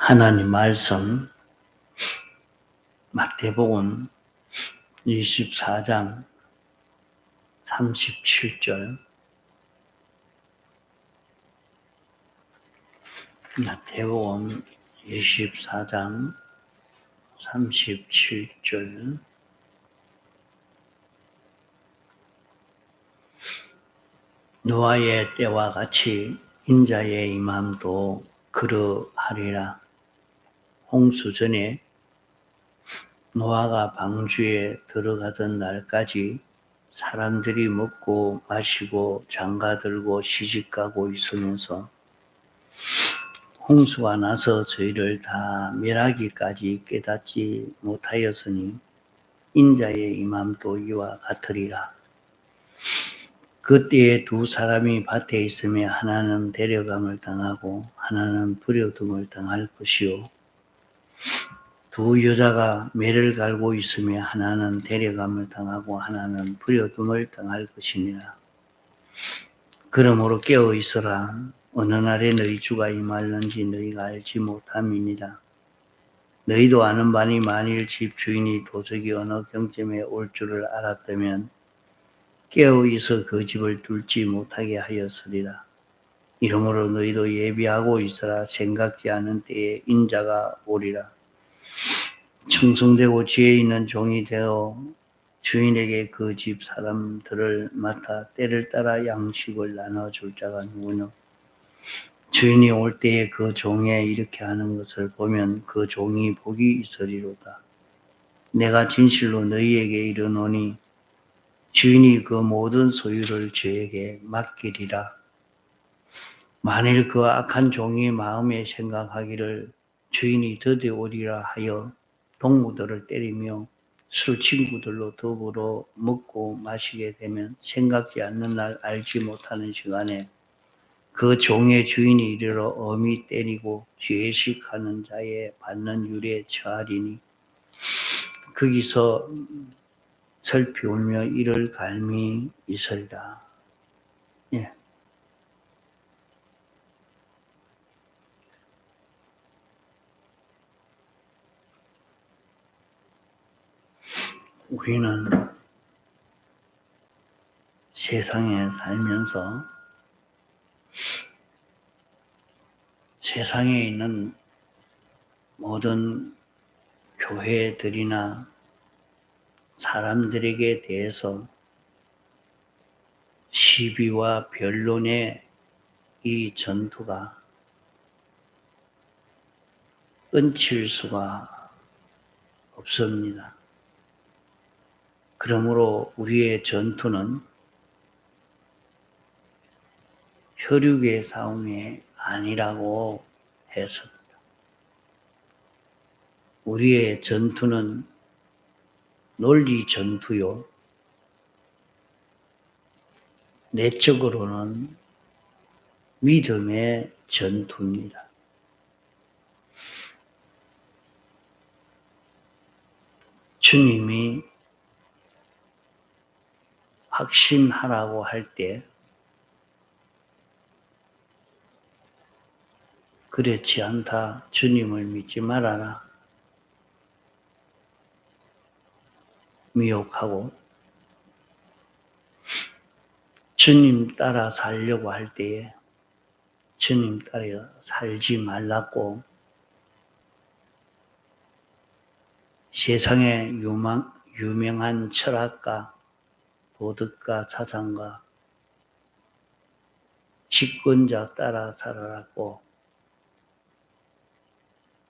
하나님 말씀 마태복음 24장 37절. 마태복음 24장 37절. 노아의 때와 같이 인자의 임함도 그러하리라. 홍수 전에 노아가 방주에 들어가던 날까지 사람들이 먹고 마시고 장가들고 시집가고 있으면서 홍수가 나서 저희를 다 멸하기까지 깨닫지 못하였으니 인자의 임함도 이와 같으리라. 그때에 두 사람이 밭에 있으며 하나는 데려감을 당하고 하나는 버려둠을 당할 것이요, 두 여자가 매를 갈고 있으며 하나는 데려감을 당하고 하나는 버려둠을 당할 것이니라. 그러므로 깨어 있어라. 어느 날에 너희 주가 임할는지 너희가 알지 못함이니라. 너희도 아는 바니 만일 집 주인이 도적이 어느 경쯤에 올 줄을 알았다면 깨어 있어 그 집을 뚫지 못하게 하였으리라. 이러므로 너희도 예비하고 있어라. 생각지 않은 때에 인자가 오리라. 충성되고 지혜 있는 종이 되어 주인에게 그 집 사람들을 맡아 때를 따라 양식을 나눠줄 자가 누구냐? 주인이 올 때에 그 종에 이렇게 하는 것을 보면 그 종이 복이 있으리로다. 내가 진실로 너희에게 이르노니 주인이 그 모든 소유를 저에게 맡기리라. 만일 그 악한 종이 마음에 생각하기를 주인이 드디 오리라 하여 동무들을 때리며 술 친구들로 더불어 먹고 마시게 되면 생각지 않는 날 알지 못하는 시간에 그 종의 주인이 이르러 엄히 때리고 죄식하는 자의 받는 율에 처하리니 거기서 슬피 울며 이를 갈미 있으리라. 예. 우리는 세상에 살면서 세상에 있는 모든 교회들이나 사람들에게 대해서 시비와 변론의 이 전투가 끊칠 수가 없습니다. 그러므로 우리의 전투는 혈육의 싸움이 아니라고 했습니다. 우리의 전투는 논리 전투요, 내적으로는 믿음의 전투입니다. 주님이 확신하라고 할 때 그렇지 않다, 주님을 믿지 말아라, 미혹하고, 주님 따라 살려고 할 때에 주님 따라 살지 말라고 세상의 유명한 철학가, 도덕가, 사상가, 집권자 따라 살아라고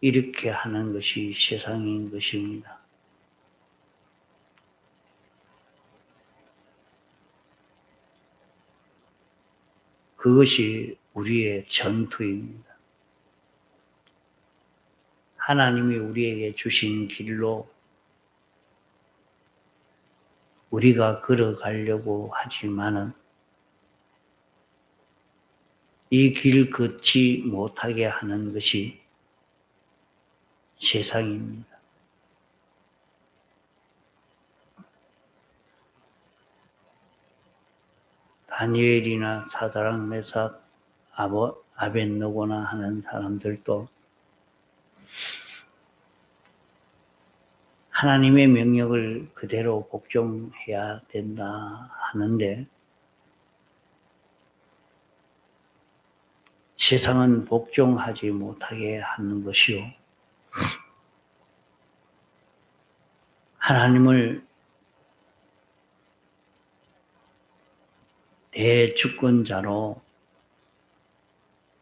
이렇게 하는 것이 세상인 것입니다. 그것이 우리의 전투입니다. 하나님이 우리에게 주신 길로 우리가 걸어가려고 하지만은 이 길 걷지 못하게 하는 것이 세상입니다. 다니엘이나 사드락, 메삭, 아벳느고나 하는 사람들도 하나님의 명령을 그대로 복종해야 된다 하는데 세상은 복종하지 못하게 하는 것이요. 하나님을 대주권자로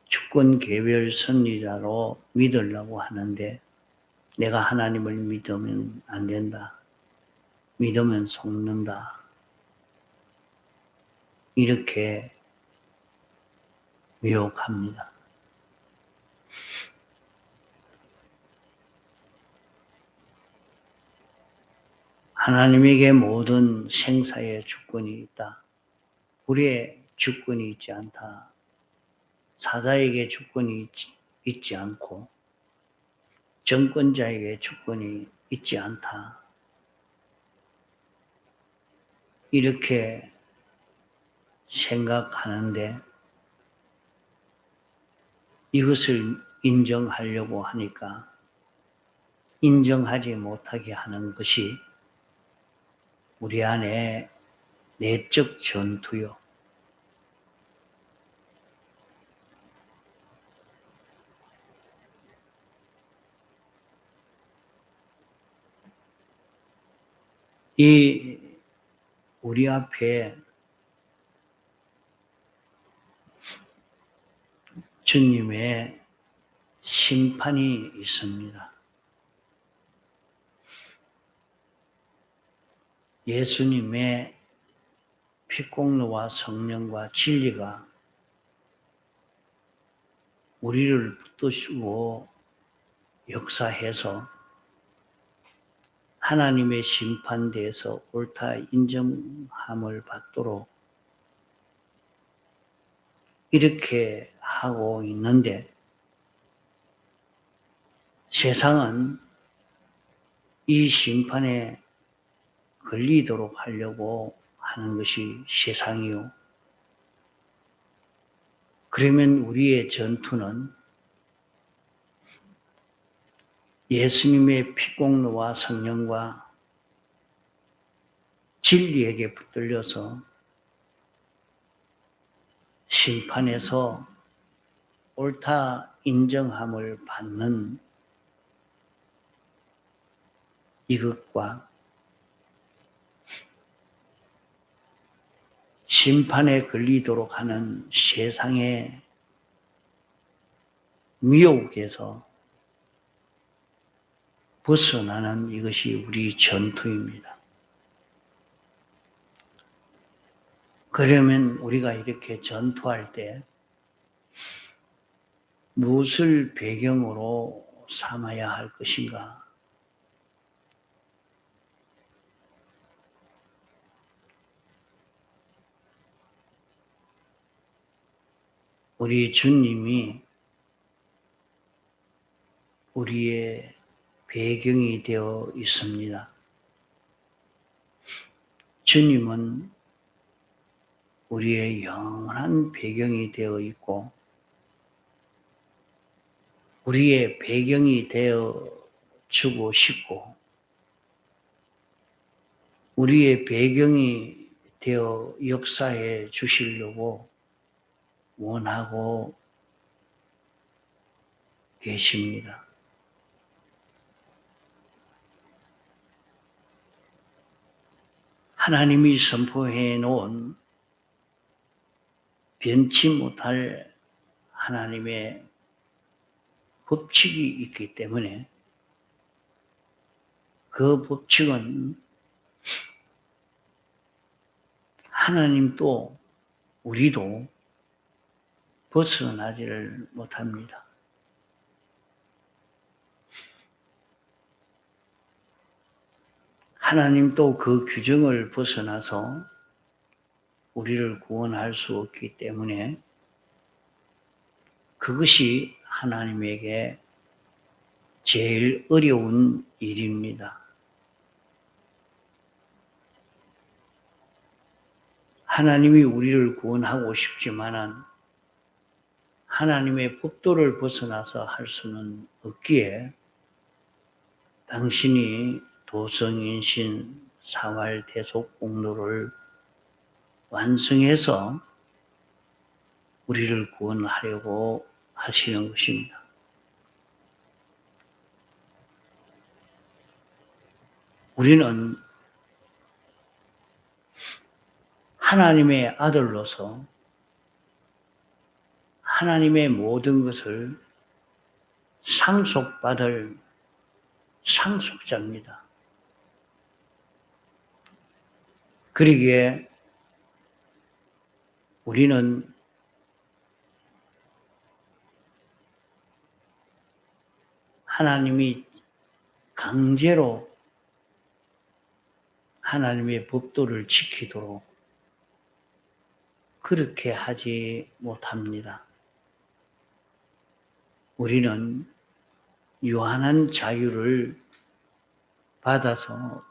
주권 개별 선리자로 믿으려고 하는데 내가 하나님을 믿으면 안 된다. 믿으면 속는다. 이렇게 미혹합니다. 하나님에게 모든 생사의 주권이 있다. 불의 주권이 있지 않다. 사자에게 주권이 있지 않고 정권자에게 주권이 있지 않다. 이렇게 생각하는데 이것을 인정하려고 하니까 인정하지 못하게 하는 것이 우리 안에 내적 전투요. 이 우리 앞에 주님의 심판이 있습니다. 예수님의 피공로와 성령과 진리가 우리를 붙드시고 역사해서 하나님의 심판대에서 옳다 인정함을 받도록 이렇게 하고 있는데 세상은 이 심판에 걸리도록 하려고 하는 것이 세상이요. 그러면 우리의 전투는 예수님의 피공로와 성령과 진리에게 붙들려서 심판에서 옳다 인정함을 받는 이것과 심판에 걸리도록 하는 세상의 미혹에서 벗어나는 이것이 우리 전투입니다. 그러면 우리가 이렇게 전투할 때 무엇을 배경으로 삼아야 할 것인가? 우리 주님이 우리의 배경이 되어 있습니다. 주님은 우리의 영원한 배경이 되어 있고 우리의 배경이 되어 주고 싶고 우리의 배경이 되어 역사해 주시려고 원하고 계십니다. 하나님이 선포해 놓은 변치 못할 하나님의 법칙이 있기 때문에 그 법칙은 하나님도 우리도 벗어나지를 못합니다. 하나님도 그 규정을 벗어나서 우리를 구원할 수 없기 때문에 그것이 하나님에게 제일 어려운 일입니다. 하나님이 우리를 구원하고 싶지만은 하나님의 법도를 벗어나서 할 수는 없기에 당신이 도성인신 사활 대속 공로를 완성해서 우리를 구원하려고 하시는 것입니다. 우리는 하나님의 아들로서 하나님의 모든 것을 상속받을 상속자입니다. 그러기에 우리는 하나님이 강제로 하나님의 법도를 지키도록 그렇게 하지 못합니다. 우리는 유한한 자유를 받아서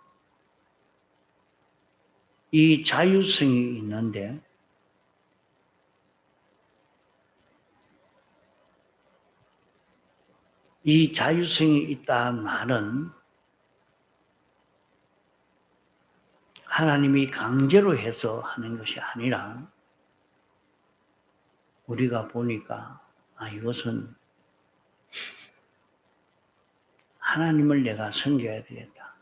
이 자유성이 있는데 이 자유성이 있다는 말은 하나님이 강제로 해서 하는 것이 아니라 우리가 보니까 이것은 하나님을 내가 섬겨야 되겠다.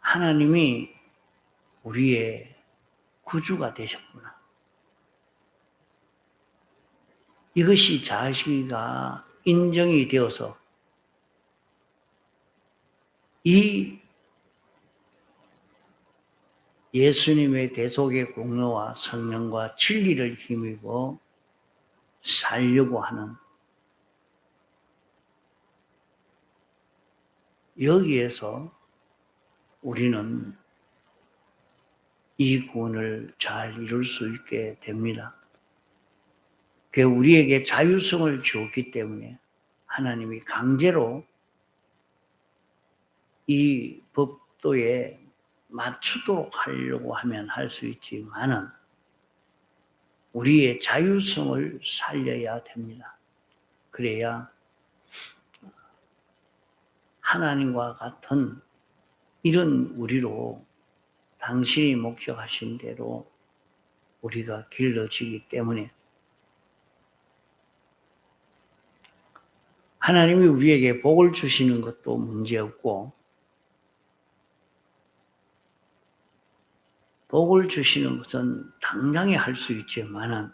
하나님이 우리의 구주가 되셨구나. 이것이 자기가 인정이 되어서 이 예수님의 대속의 공로와 성령과 진리를 힘입어 살려고 하는 여기에서 우리는 이 구원을 잘 이룰 수 있게 됩니다. 그 우리에게 자유성을 주었기 때문에 하나님이 강제로 이 법도에 맞추도록 하려고 하면 할 수 있지만은 우리의 자유성을 살려야 됩니다. 그래야 하나님과 같은 이런 우리로 당신이 목적하신 대로 우리가 길러지기 때문에 하나님이 우리에게 복을 주시는 것도 문제없고 복을 주시는 것은 당장에 할 수 있지만은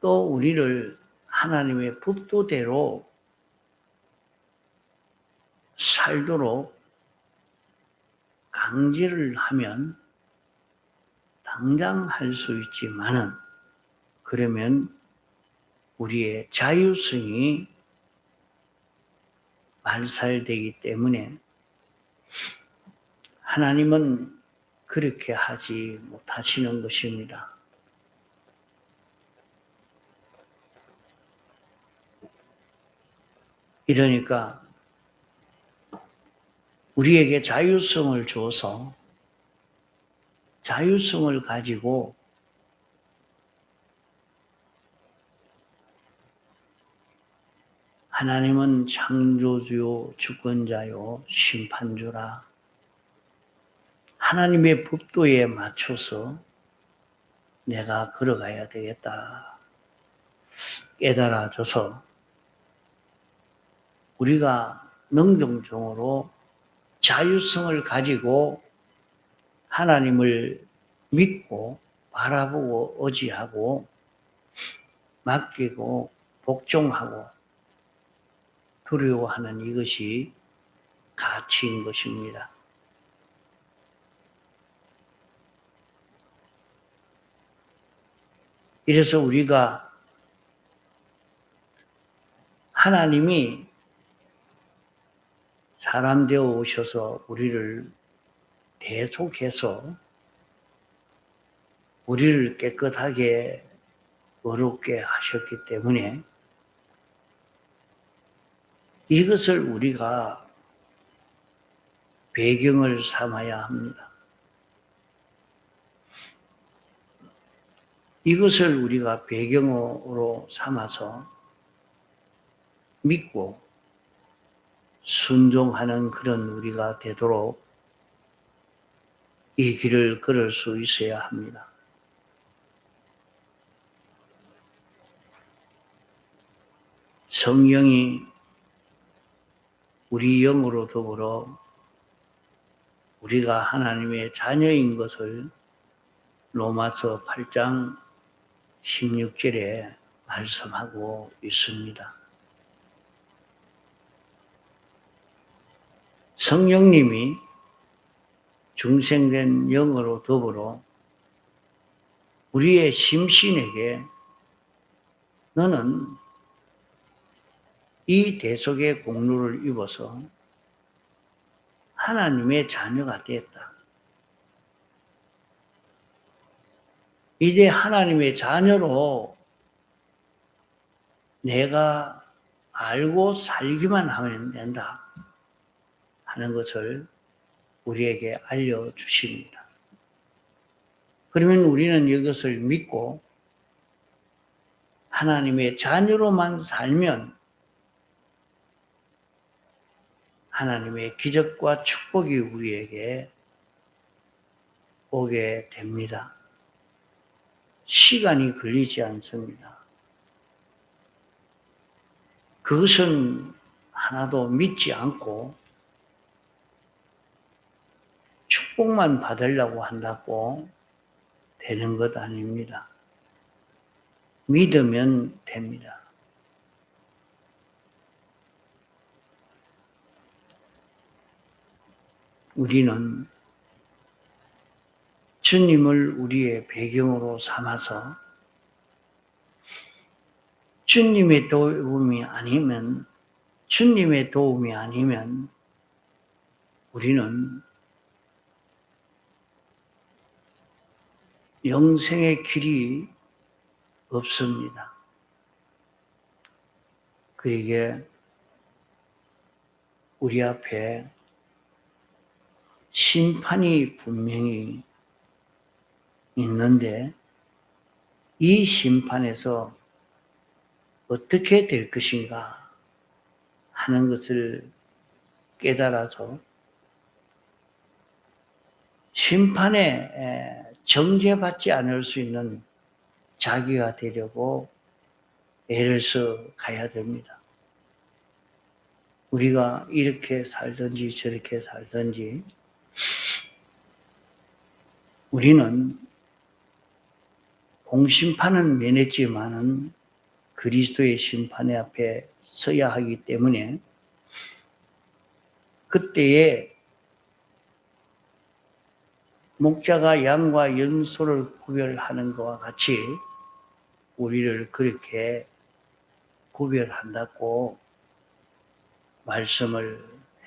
또 우리를 하나님의 법도대로 살도록 강제를 하면 당장 할 수 있지만은 그러면 우리의 자유성이 말살되기 때문에 하나님은 그렇게 하지 못하시는 것입니다. 이러니까 우리에게 자유성을 줘서 자유성을 가지고 하나님은 창조주요 주권자요 심판주라 하나님의 법도에 맞춰서 내가 걸어가야 되겠다 깨달아져서 우리가 능동적으로 자유성을 가지고 하나님을 믿고 바라보고 의지하고 맡기고 복종하고 두려워하는 이것이 가치인 것입니다. 이래서 우리가 하나님이 사람 되어 오셔서 우리를 대속해서 우리를 깨끗하게 어렵게 하셨기 때문에 이것을 우리가 배경을 삼아야 합니다. 이것을 우리가 배경으로 삼아서 믿고 순종하는 그런 우리가 되도록 이 길을 걸을 수 있어야 합니다. 성령이 우리 영으로 더불어 우리가 하나님의 자녀인 것을 로마서 8장 16절에 말씀하고 있습니다. 성령님이 중생된 영으로 더불어 우리의 심신에게 너는 이 대속의 공로를 입어서 하나님의 자녀가 되었다. 이제 하나님의 자녀로 내가 알고 살기만 하면 된다 하는 것을 우리에게 알려주십니다. 그러면 우리는 이것을 믿고 하나님의 자녀로만 살면 하나님의 기적과 축복이 우리에게 오게 됩니다. 시간이 걸리지 않습니다. 그것은 하나도 믿지 않고 축복만 받으려고 한다고 되는 것 아닙니다. 믿으면 됩니다. 우리는 주님을 우리의 배경으로 삼아서 주님의 도움이 아니면 우리는 영생의 길이 없습니다. 그러기에 우리 앞에 심판이 분명히 있는데 이 심판에서 어떻게 될 것인가 하는 것을 깨달아서 심판에 정죄받지 않을 수 있는 자기가 되려고 애를 써 가야 됩니다. 우리가 이렇게 살든지 저렇게 살든지 우리는 공심판은 면했지만은 그리스도의 심판의 앞에 서야 하기 때문에 그때에 목자가 양과 염소를 구별하는 것과 같이 우리를 그렇게 구별한다고 말씀을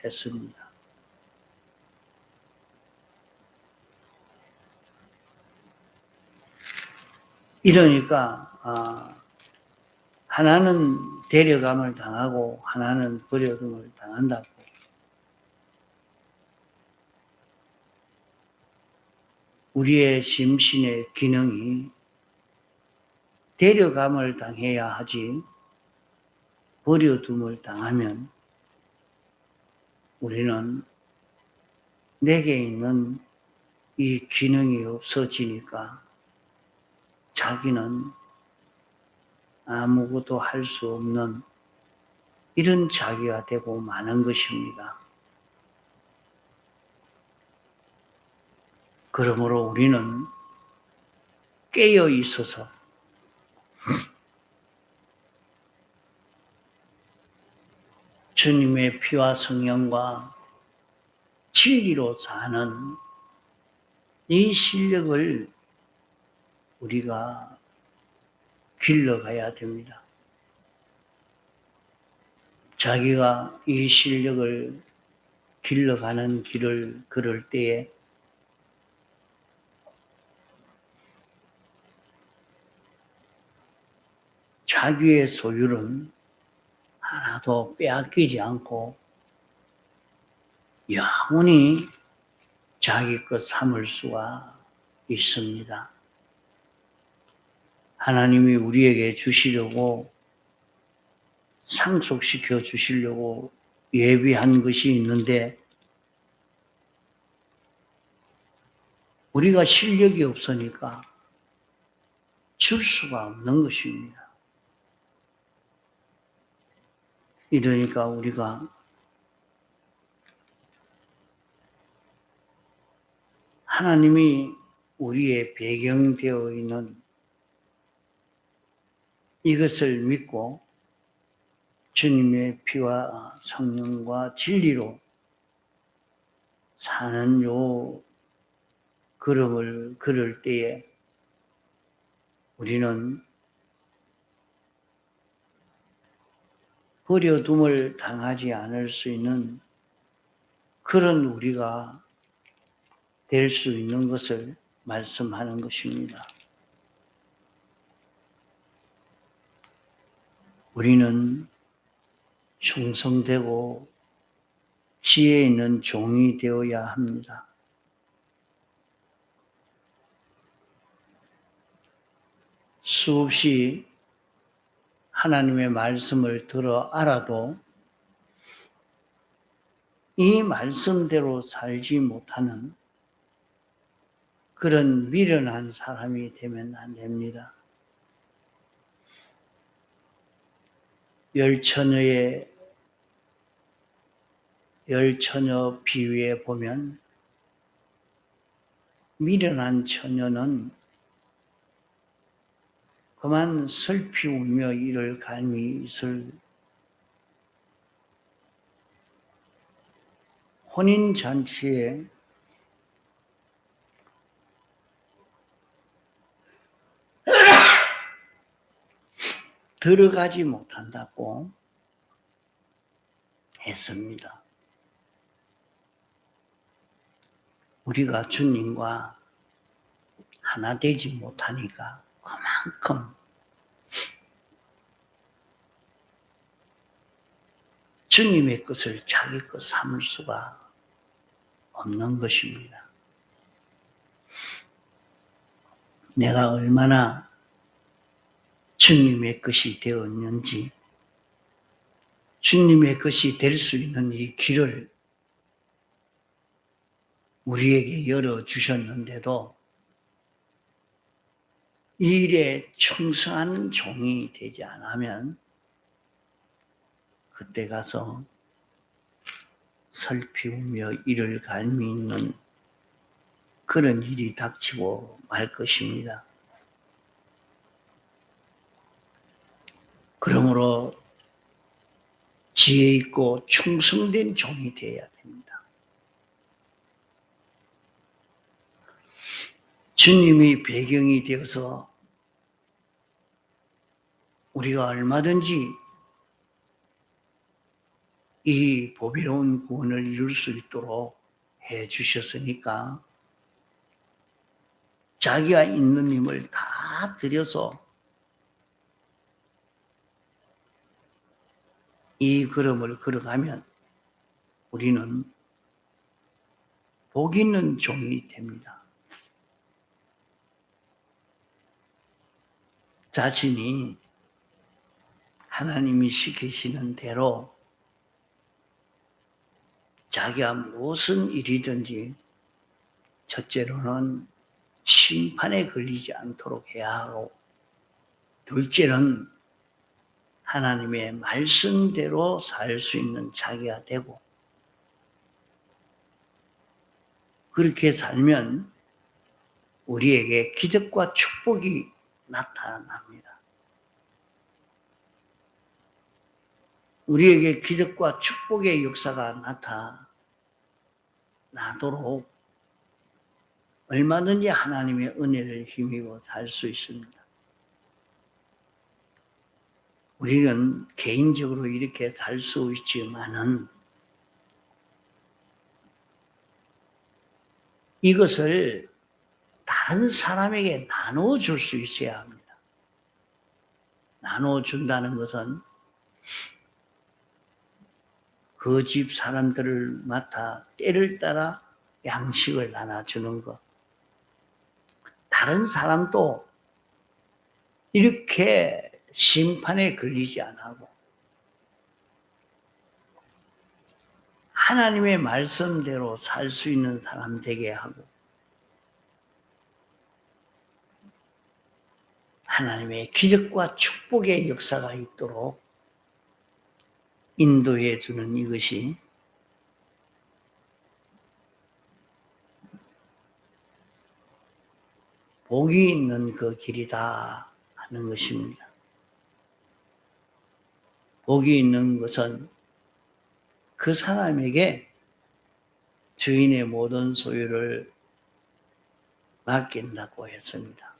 했습니다. 이러니까 하나는 데려감을 당하고 하나는 버려둠을 당한다고. 우리의 심신의 기능이 데려감을 당해야 하지 버려둠을 당하면 우리는 내게 있는 이 기능이 없어지니까 자기는 아무것도 할 수 없는 이런 자기가 되고 마는 것입니다. 그러므로 우리는 깨어 있어서 주님의 피와 성령과 진리로 사는 이 실력을 우리가 길러가야 됩니다. 자기가 이 실력을 길러가는 길을 걸을 때에 자기의 소유는 하나도 빼앗기지 않고 영원히 자기 것 삼을 수가 있습니다. 하나님이 우리에게 주시려고 상속시켜 주시려고 예비한 것이 있는데 우리가 실력이 없으니까 줄 수가 없는 것입니다. 이러니까 우리가 하나님이 우리의 배경되어 있는 이것을 믿고 주님의 피와 성령과 진리로 사는 요 걸음을 걸을 때에 우리는 버려둠을 당하지 않을 수 있는 그런 우리가 될 수 있는 것을 말씀하는 것입니다. 우리는 충성되고 지혜 있는 종이 되어야 합니다. 수없이 하나님의 말씀을 들어 알아도 이 말씀대로 살지 못하는 그런 미련한 사람이 되면 안 됩니다. 열처녀 비유에 보면 미련한 처녀는 그만 슬피 울며 이를 갈미 있을 혼인잔치에 들어가지 못한다고 했습니다. 우리가 주님과 하나 되지 못하니까 그만큼 주님의 것을 자기 것 삼을 수가 없는 것입니다. 내가 얼마나 주님의 것이 되었는지, 주님의 것이 될 수 있는 이 길을 우리에게 열어주셨는데도 이 일에 충성하는 종이 되지 않으면 그때 가서 슬피우며 이를 갈미 있는 그런 일이 닥치고 말 것입니다. 그러므로 지혜 있고 충성된 종이 되어야 됩니다. 주님이 배경이 되어서 우리가 얼마든지 이 보배로운 구원을 이룰 수 있도록 해 주셨으니까 자기가 있는 힘을 다 들여서 이 걸음을 걸어가면 우리는 복 있는 종이 됩니다. 자신이 하나님이 시키시는 대로 자기가 무슨 일이든지 첫째로는 심판에 걸리지 않도록 해야 하고, 둘째는 하나님의 말씀대로 살 수 있는 자기가 되고, 그렇게 살면 우리에게 기적과 축복이 나타납니다. 우리에게 기적과 축복의 역사가 나타나도록 얼마든지 하나님의 은혜를 힘입어 살 수 있습니다. 우리는 개인적으로 이렇게 살 수 있지만은 이것을 다른 사람에게 나누어 줄 수 있어야 합니다. 나누어 준다는 것은 그 집 사람들을 맡아 때를 따라 양식을 나눠주는 것. 다른 사람도 이렇게 심판에 걸리지 않고 하나님의 말씀대로 살 수 있는 사람 되게 하고 하나님의 기적과 축복의 역사가 있도록 인도해 주는 이것이 복이 있는 그 길이다 하는 것입니다. 복이 있는 것은 그 사람에게 주인의 모든 소유를 맡긴다고 했습니다.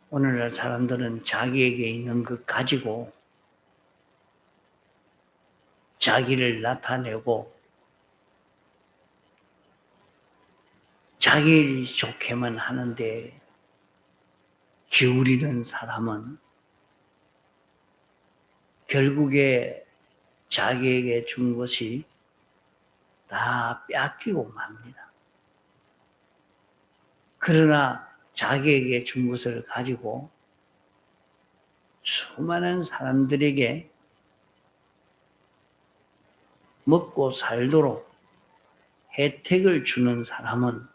오늘날 사람들은 자기에게 있는 것 가지고 자기를 나타내고 자기 좋게만 하는데 기울이는 사람은 결국에 자기에게 준 것이 다 뺏기고 맙니다. 그러나 자기에게 준 것을 가지고 수많은 사람들에게 먹고 살도록 혜택을 주는 사람은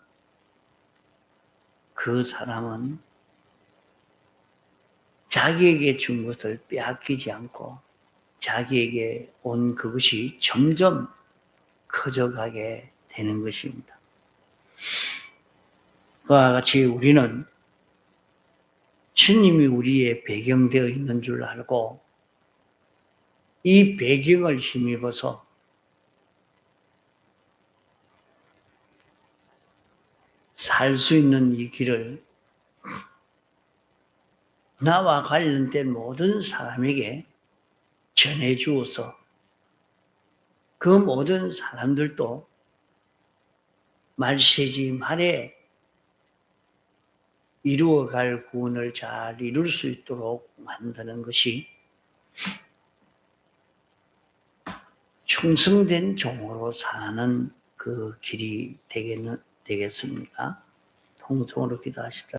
그 사람은 자기에게 준 것을 빼앗기지 않고 자기에게 온 그것이 점점 커져가게 되는 것입니다. 그와 같이 우리는 주님이 우리의 배경되어 있는 줄 알고 이 배경을 힘입어서 살 수 있는 이 길을 나와 관련된 모든 사람에게 전해 주어서 그 모든 사람들도 말세지 말에 이루어갈 구원을 잘 이룰 수 있도록 만드는 것이 충성된 종으로 사는 그 길이 되겠습니까? 통성으로 기도하시다.